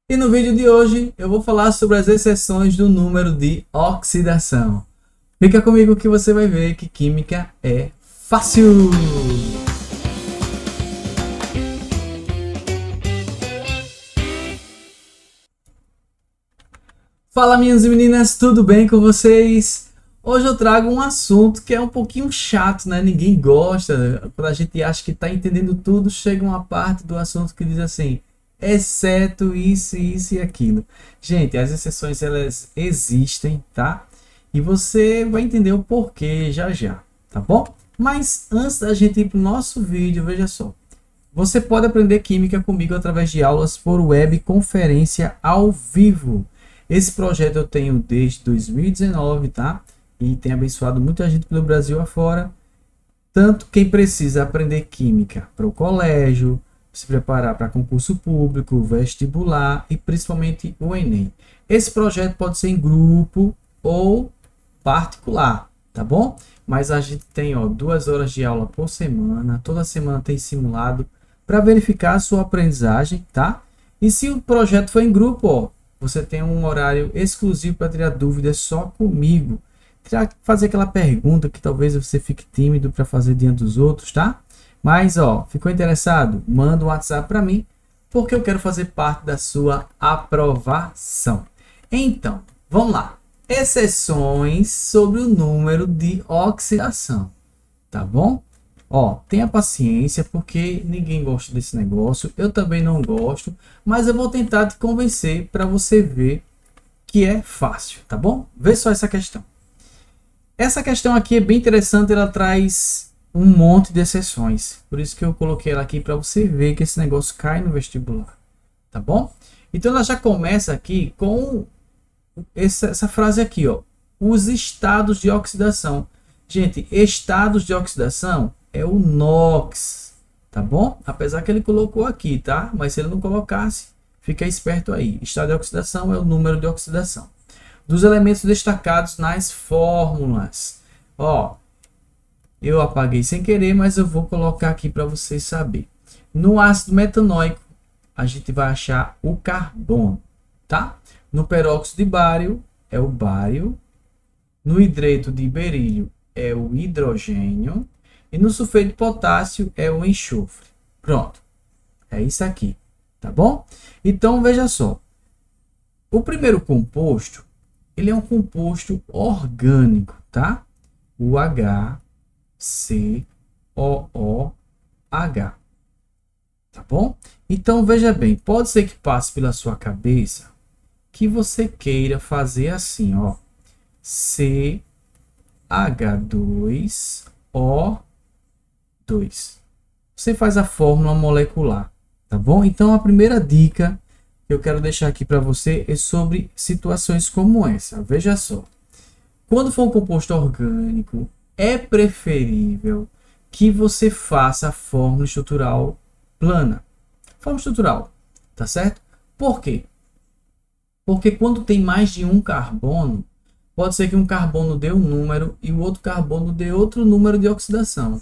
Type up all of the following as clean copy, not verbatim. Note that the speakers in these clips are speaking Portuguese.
E no vídeo de hoje eu vou falar sobre as exceções do número de oxidação. Fica comigo que você vai ver que química é fácil! Fala meninos e meninas, tudo bem com vocês? Hoje eu trago um assunto que é um pouquinho chato, né? Ninguém gosta. Quando a gente acha que está entendendo tudo, chega uma parte do assunto que diz assim, exceto isso e aquilo. Gente, as exceções elas existem, tá? E você vai entender o porquê já já, tá bom? Mas antes da gente ir para o nosso vídeo, veja só. Você pode aprender química comigo através de aulas por web conferência ao vivo. Esse projeto eu tenho desde 2019, tá? E tem abençoado muita gente pelo Brasil afora. Tanto quem precisa aprender química para o colégio, se preparar para concurso público, vestibular e principalmente o Enem. Esse projeto pode ser em grupo ou particular, tá bom? Mas a gente tem 2 horas de aula por semana, toda semana tem simulado para verificar a sua aprendizagem, tá? E se o projeto for em grupo, você tem um horário exclusivo para tirar dúvidas só comigo. Fazer aquela pergunta que talvez você fique tímido para fazer diante dos outros, tá? Mas, ficou interessado? Manda um WhatsApp para mim, porque eu quero fazer parte da sua aprovação. Então, vamos lá. Exceções sobre o número de oxidação, tá bom? Tenha paciência, porque ninguém gosta desse negócio. Eu também não gosto, mas eu vou tentar te convencer para você ver que é fácil, tá bom? Vê só essa questão. Essa questão aqui é bem interessante, ela traz um monte de exceções. Por isso que eu coloquei ela aqui para você ver que esse negócio cai no vestibular, tá bom? Então ela já começa aqui com essa frase aqui, os estados de oxidação. Gente, estados de oxidação é o NOx, tá bom? Apesar que ele colocou aqui, tá? Mas se ele não colocasse, fica esperto aí. Estado de oxidação é o número de oxidação dos elementos destacados nas fórmulas. Eu apaguei sem querer, mas eu vou colocar aqui para vocês saberem. No ácido metanóico, a gente vai achar o carbono, tá? No peróxido de bário, é o bário. No hidreto de berílio, é o hidrogênio. E no sulfeto de potássio, é o enxofre. Pronto. É isso aqui, tá bom? Então, veja só. O primeiro composto, ele é um composto orgânico, tá? O HCOOH. Tá bom? Então, veja bem, pode ser que passe pela sua cabeça que você queira fazer assim, CH2O2. Você faz a fórmula molecular, tá bom? Então, a primeira dica que eu quero deixar aqui para você é sobre situações como essa. Veja só. Quando for um composto orgânico, é preferível que você faça a fórmula estrutural plana. Fórmula estrutural, tá certo? Por quê? Porque quando tem mais de um carbono, pode ser que um carbono dê um número e o outro carbono dê outro número de oxidação,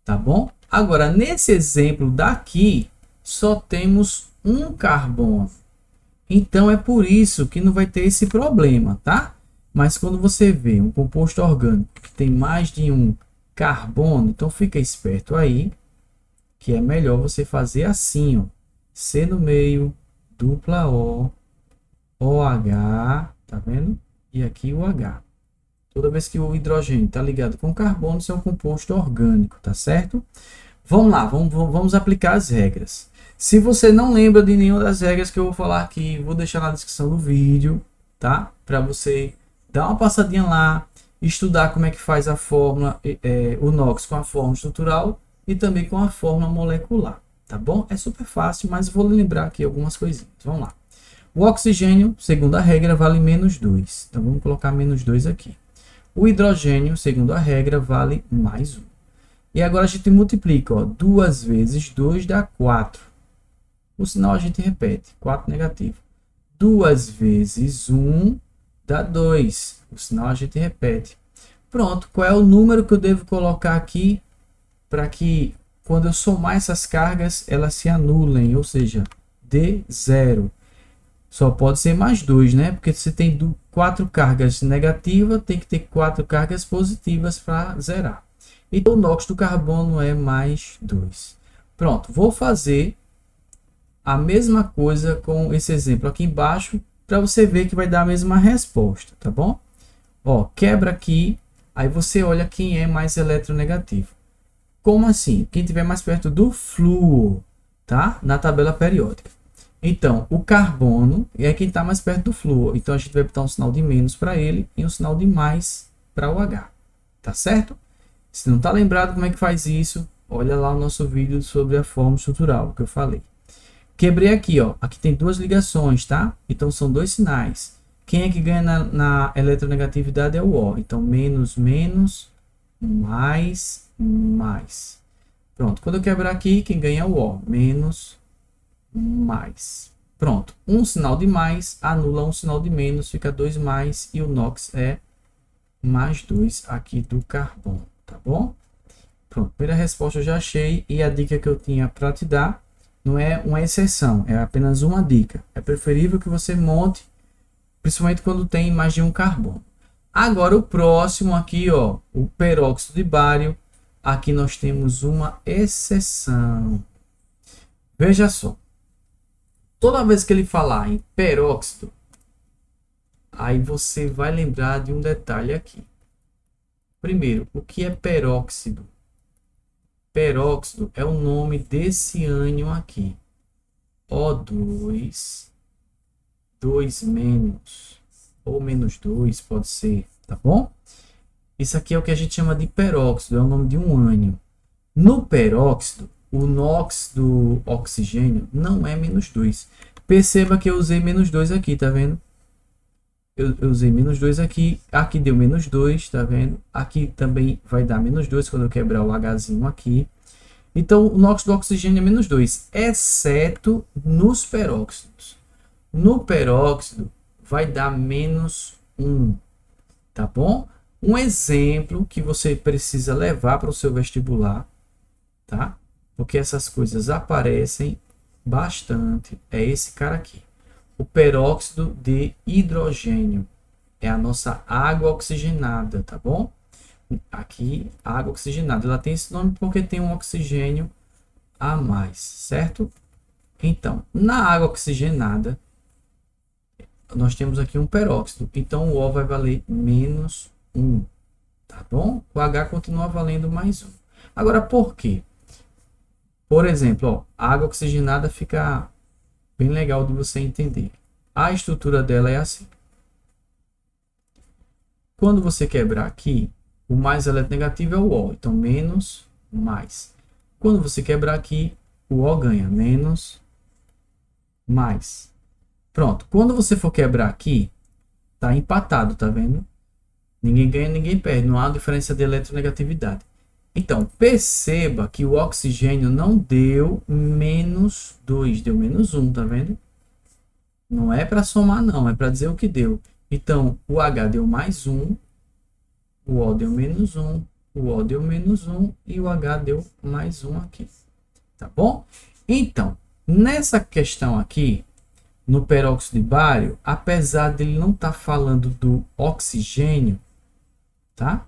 tá bom? Agora, nesse exemplo daqui, só temos um carbono. Então, é por isso que não vai ter esse problema, tá? Mas quando você vê um composto orgânico que tem mais de um carbono, então fica esperto aí, que é melhor você fazer assim, C no meio, dupla O, OH, tá vendo? E aqui o H. Toda vez que o hidrogênio está ligado com carbono, isso é um composto orgânico, tá certo? Vamos lá, vamos aplicar as regras. Se você não lembra de nenhuma das regras que eu vou falar aqui, vou deixar na descrição do vídeo, tá? Para você dar uma passadinha lá, estudar como é que faz a fórmula, o NOx com a fórmula estrutural e também com a fórmula molecular, tá bom? É super fácil, mas vou lembrar aqui algumas coisinhas. Vamos lá. O oxigênio, segundo a regra, vale -2. Então vamos colocar -2 aqui. O hidrogênio, segundo a regra, vale +1. E agora a gente multiplica, 2 vezes 2 dá 4. O sinal a gente repete, 4 negativo. 2 vezes 1 dá 2. O sinal a gente repete. Pronto, qual é o número que eu devo colocar aqui para que quando eu somar essas cargas, elas se anulem, ou seja, dê 0. Só pode ser mais 2, né? Porque se tem 4 cargas negativas, tem que ter 4 cargas positivas para zerar. Então o NOx do carbono é mais 2. Pronto, vou fazer a mesma coisa com esse exemplo aqui embaixo para você ver que vai dar a mesma resposta, tá bom? Ó, quebra aqui, aí você olha quem é mais eletronegativo. Como assim? Quem estiver mais perto do flúor, tá? Na tabela periódica. Então, o carbono é quem está mais perto do flúor. Então, a gente vai botar um sinal de menos para ele e um sinal de mais para o H. Tá certo? Se não está lembrado como é que faz isso, olha lá o nosso vídeo sobre a forma estrutural que eu falei. Quebrei aqui, ó. Aqui tem 2 ligações, tá? Então, são 2 sinais. Quem é que ganha na eletronegatividade é o O. Então, menos, menos, mais, mais. Pronto. Quando eu quebrar aqui, quem ganha é o O. Menos, mais. Pronto. Um sinal de mais anula um sinal de menos, fica 2 mais e o NOx é mais 2 aqui do carbono, tá bom? Pronto. Primeira resposta eu já achei e a dica que eu tinha para te dar não é uma exceção, é apenas uma dica. É preferível que você monte, principalmente quando tem mais de um carbono. Agora o próximo aqui, ó, o peróxido de bário. Aqui nós temos uma exceção. Veja só. Toda vez que ele falar em peróxido, aí você vai lembrar de um detalhe aqui. Primeiro, o que é peróxido? Peróxido é o nome desse ânion aqui. O2, 2 menos, ou menos 2 pode ser, tá bom? Isso aqui é o que a gente chama de peróxido, é o nome de um ânion. No peróxido, o NOx do oxigênio não é menos 2. Perceba que eu usei menos 2 aqui, tá vendo? Eu usei menos 2 aqui, aqui deu menos 2, tá vendo? Aqui também vai dar menos 2 quando eu quebrar o Hzinho aqui. Então, o NOx do oxigênio é menos 2, exceto nos peróxidos. No peróxido, vai dar menos 1, tá bom? Um exemplo que você precisa levar para o seu vestibular, tá? Porque essas coisas aparecem bastante, é esse cara aqui. O peróxido de hidrogênio é a nossa água oxigenada, tá bom? Aqui, água oxigenada. Ela tem esse nome porque tem um oxigênio a mais, certo? Então, na água oxigenada, nós temos aqui um peróxido. Então, o O vai valer menos 1, tá bom? O H continua valendo mais 1. Agora, por quê? Por exemplo, ó, a água oxigenada fica bem legal de você entender. A estrutura dela é assim. Quando você quebrar aqui, o mais eletronegativo é o O. Então, menos, mais. Quando você quebrar aqui, o O ganha. Menos, mais. Pronto. Quando você for quebrar aqui, tá empatado, tá vendo? Ninguém ganha, ninguém perde. Não há diferença de eletronegatividade. Então, perceba que o oxigênio não deu menos 2, deu menos 1, tá vendo? Não é para somar, não. É para dizer o que deu. Então, o H deu mais 1, o O deu menos 1, o O deu menos 1 e o H deu mais 1 aqui. Tá bom? Então, nessa questão aqui, no peróxido de bário, apesar dele não estar falando do oxigênio, tá?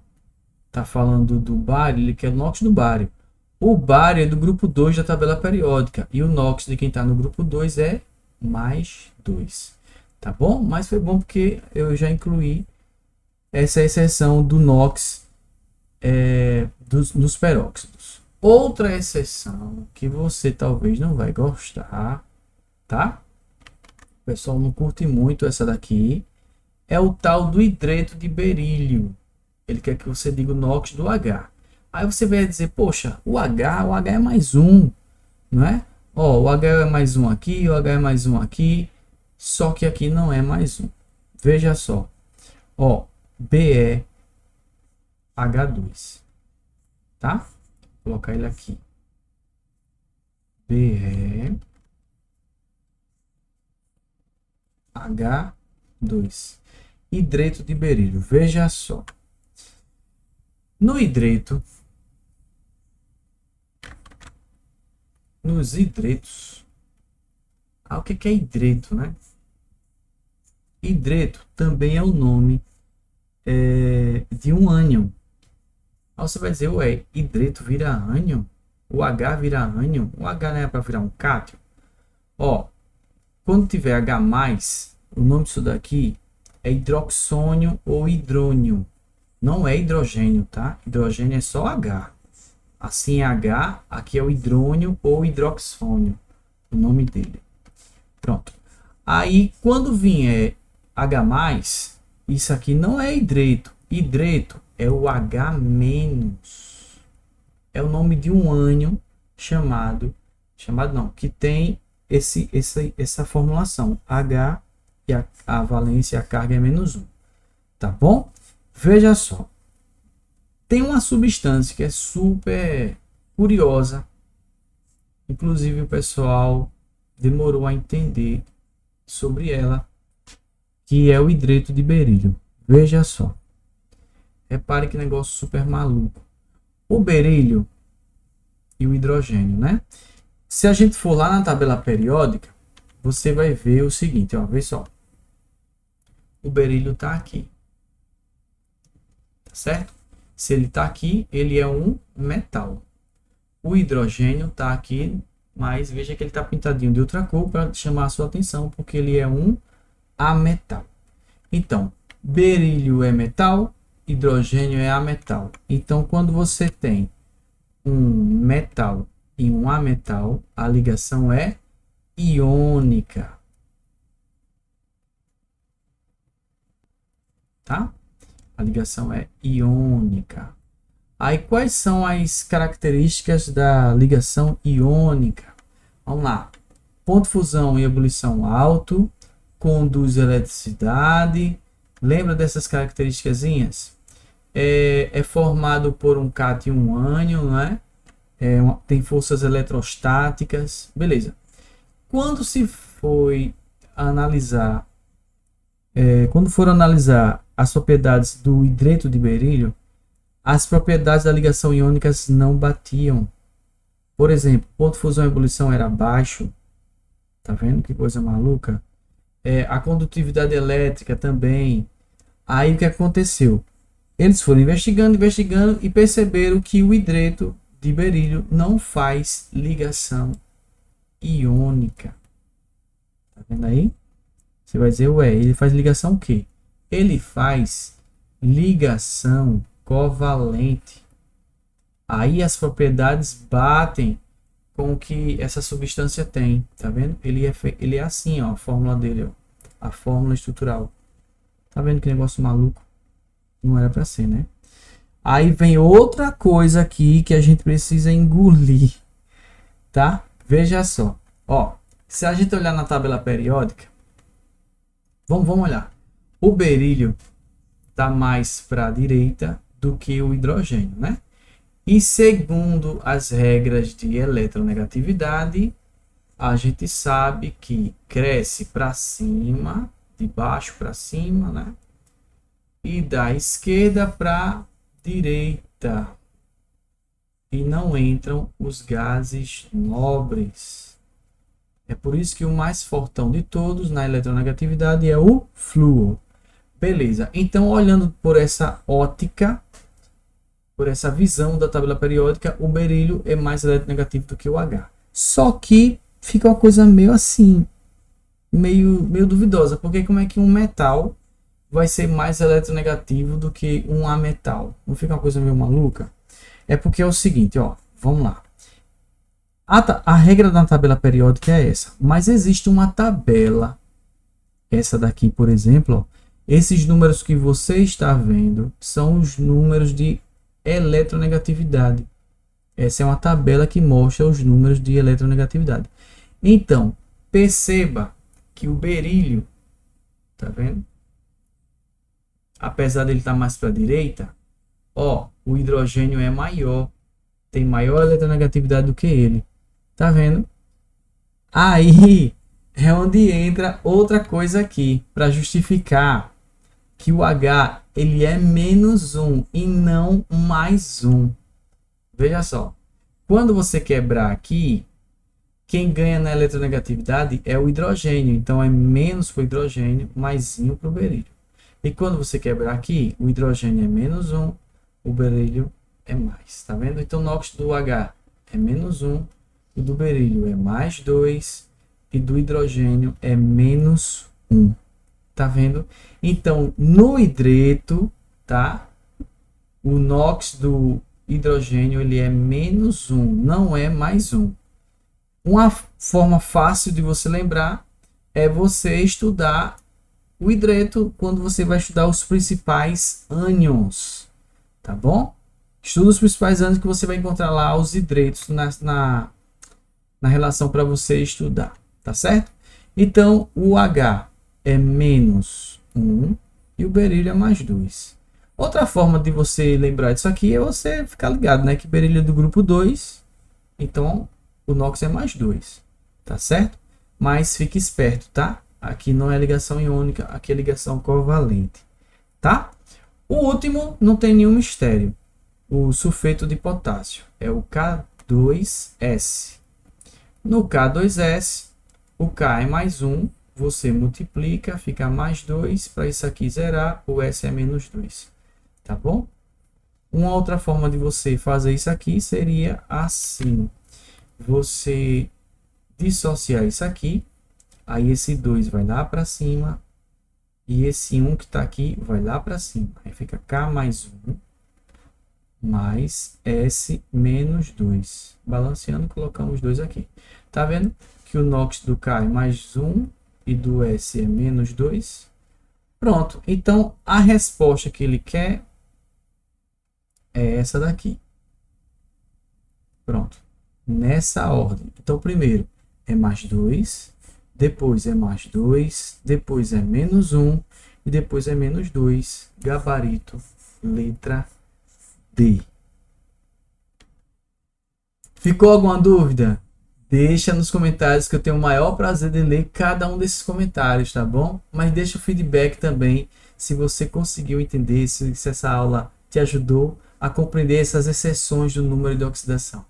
Tá falando do bário, ele quer o NOx do bário. O bário é do grupo 2 da tabela periódica e o NOx de quem está no grupo 2 é mais 2. Tá bom? Mas foi bom porque eu já incluí essa exceção do NOx nos peróxidos. Outra exceção que você talvez não vai gostar, tá? O pessoal não curte muito essa daqui. É o tal do hidreto de berílio. Ele quer que você diga o NOx do H. Aí você vai dizer, poxa, o H é mais 1, não é? Ó, o H é mais 1 aqui, o H é mais 1 aqui, só que aqui não é mais 1. Veja só, ó, BeH2, tá? Vou colocar ele aqui. BeH2, hidreto de berílio. Veja só. No hidreto, nos hidretos, o que é hidreto, né? hidreto também é o nome de um ânion. Aí você vai dizer, ué, hidreto vira ânion? O H vira ânion? O H não é para virar um cátion? Ó, quando tiver H+, o nome disso daqui é hidroxônio ou hidrônio. Não é hidrogênio, tá? Hidrogênio é só H. Assim é H, aqui é o hidrônio ou hidroxônio, o nome dele. Pronto. Aí, quando vier H+, isso aqui não é hidreto. Hidreto é o H-. É o nome de um ânion chamado não, que tem essa formulação. H e a valência, a carga é -1. Tá bom? Veja só. Tem uma substância que é super curiosa. Inclusive o pessoal demorou a entender sobre ela, que é o hidreto de berílio. Veja só. Repare que negócio super maluco. O berílio e o hidrogênio, né? Se a gente for lá na tabela periódica, você vai ver o seguinte, ó, vê só. O berílio está aqui. Tá certo? Se ele está aqui, ele é um metal. O hidrogênio está aqui, mas veja que ele está pintadinho de outra cor para chamar a sua atenção, porque ele é um ametal. Então, berílio é metal, hidrogênio é ametal. Então, quando você tem um metal e um ametal, a ligação é iônica. Tá? A ligação é iônica. Aí, quais são as características da ligação iônica? Vamos lá. Ponto de fusão e ebulição alto, conduz eletricidade. Lembra dessas características? É formado por um cátion e um ânion, né? Tem forças eletrostáticas. Beleza. Quando se foi analisar, quando foram analisar as propriedades do hidreto de berílio, as propriedades da ligação iônica não batiam. Por exemplo, ponto de fusão e ebulição era baixo. Tá vendo que coisa maluca? A condutividade elétrica também. Aí o que aconteceu? Eles foram investigando e perceberam que o hidreto de berílio não faz ligação iônica. Tá vendo aí? Você vai dizer, ué, ele faz ligação o quê? Ele faz ligação covalente. Aí as propriedades batem com o que essa substância tem, tá vendo? Ele é assim, ó, a fórmula dele, ó, a fórmula estrutural. Tá vendo que negócio maluco? Não era para ser, né? Aí vem outra coisa aqui que a gente precisa engolir, tá? Veja só, ó, se a gente olhar na tabela periódica, vamos olhar. O berílio tá mais para a direita do que o hidrogênio, né? E segundo as regras de eletronegatividade, a gente sabe que cresce para cima, de baixo para cima, né? E da esquerda para direita. E não entram os gases nobres. É por isso que o mais fortão de todos na eletronegatividade é o flúor. Beleza, então olhando por essa ótica, por essa visão da tabela periódica, o berílio é mais eletronegativo do que o H. Só que fica uma coisa meio assim, meio duvidosa, porque como é que um metal vai ser mais eletronegativo do que um ametal? Não fica uma coisa meio maluca? É porque é o seguinte, ó, vamos lá. A regra da tabela periódica é essa, mas existe uma tabela, essa daqui, por exemplo, ó, esses números que você está vendo são os números de eletronegatividade. Essa é uma tabela que mostra os números de eletronegatividade. Então, perceba que o berílio, tá vendo? Apesar dele estar mais para a direita, ó, o hidrogênio é maior, tem maior eletronegatividade do que ele. Tá vendo? Aí é onde entra outra coisa aqui para justificar que o H ele é -1 e não +1. Veja só. Quando você quebrar aqui, quem ganha na eletronegatividade é o hidrogênio. Então é menos para o hidrogênio, mais para o berílio. E quando você quebrar aqui, o hidrogênio é -1, o berílio é mais. Tá vendo? Então o NOx do H é -1, o do berílio é +2 e do hidrogênio é -1. Tá vendo? Então no hidreto, tá? O NOx do hidrogênio ele é -1, não é +1. Uma forma fácil de você lembrar é você estudar o hidreto quando você vai estudar os principais ânions, tá bom? Estuda os principais ânions que você vai encontrar lá os hidretos na relação para você estudar, tá certo? Então, o H é -1 e o berílio é +2. Outra forma de você lembrar disso aqui é você ficar ligado, né? Que berílio é do grupo 2, então o NOx é +2, tá certo? Mas fique esperto, tá? Aqui não é ligação iônica, aqui é ligação covalente, tá? O último não tem nenhum mistério. O sulfeto de potássio é o K2S. No K2S, o K é +1, você multiplica, fica +2, para isso aqui zerar, o S é -2, tá bom? Uma outra forma de você fazer isso aqui seria assim. Você dissociar isso aqui, aí esse 2 vai lá para cima e esse 1 que está aqui vai lá para cima. Aí fica K +1 mais S -2. Balanceando, colocamos 2 aqui. Tá vendo que o NOx do K é +1 e do S é -2? Pronto. Então, a resposta que ele quer é essa daqui. Pronto. Nessa ordem. Então, primeiro é +2, depois é +2, depois é -1 e depois é -2. Gabarito, letra D. Ficou alguma dúvida? Deixa nos comentários que eu tenho o maior prazer de ler cada um desses comentários, tá bom? Mas deixa o feedback também se você conseguiu entender, se essa aula te ajudou a compreender essas exceções do número de oxidação.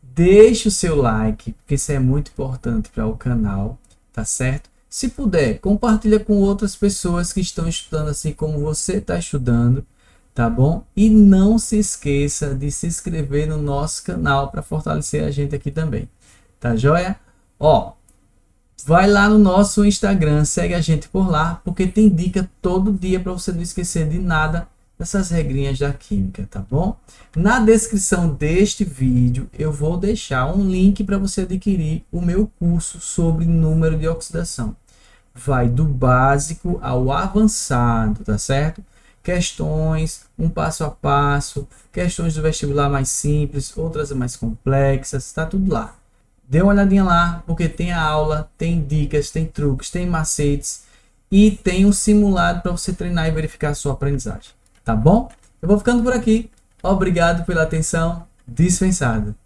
Deixe o seu like, porque isso é muito importante para o canal, tá certo? Se puder, compartilha com outras pessoas que estão estudando assim como você está estudando, tá bom? E não se esqueça de se inscrever no nosso canal para fortalecer a gente aqui também, tá joia? Ó, vai lá no nosso Instagram, segue a gente por lá, porque tem dica todo dia para você não esquecer de nada dessas regrinhas da química, tá bom? Na descrição deste vídeo eu vou deixar um link para você adquirir o meu curso sobre número de oxidação. Vai do básico ao avançado, tá certo? Questões, um passo a passo, questões do vestibular mais simples, outras mais complexas, tá tudo lá. Dê uma olhadinha lá, porque tem a aula, tem dicas, tem truques, tem macetes e tem um simulado para você treinar e verificar a sua aprendizagem. Tá bom? Eu vou ficando por aqui. Obrigado pela atenção dispensada.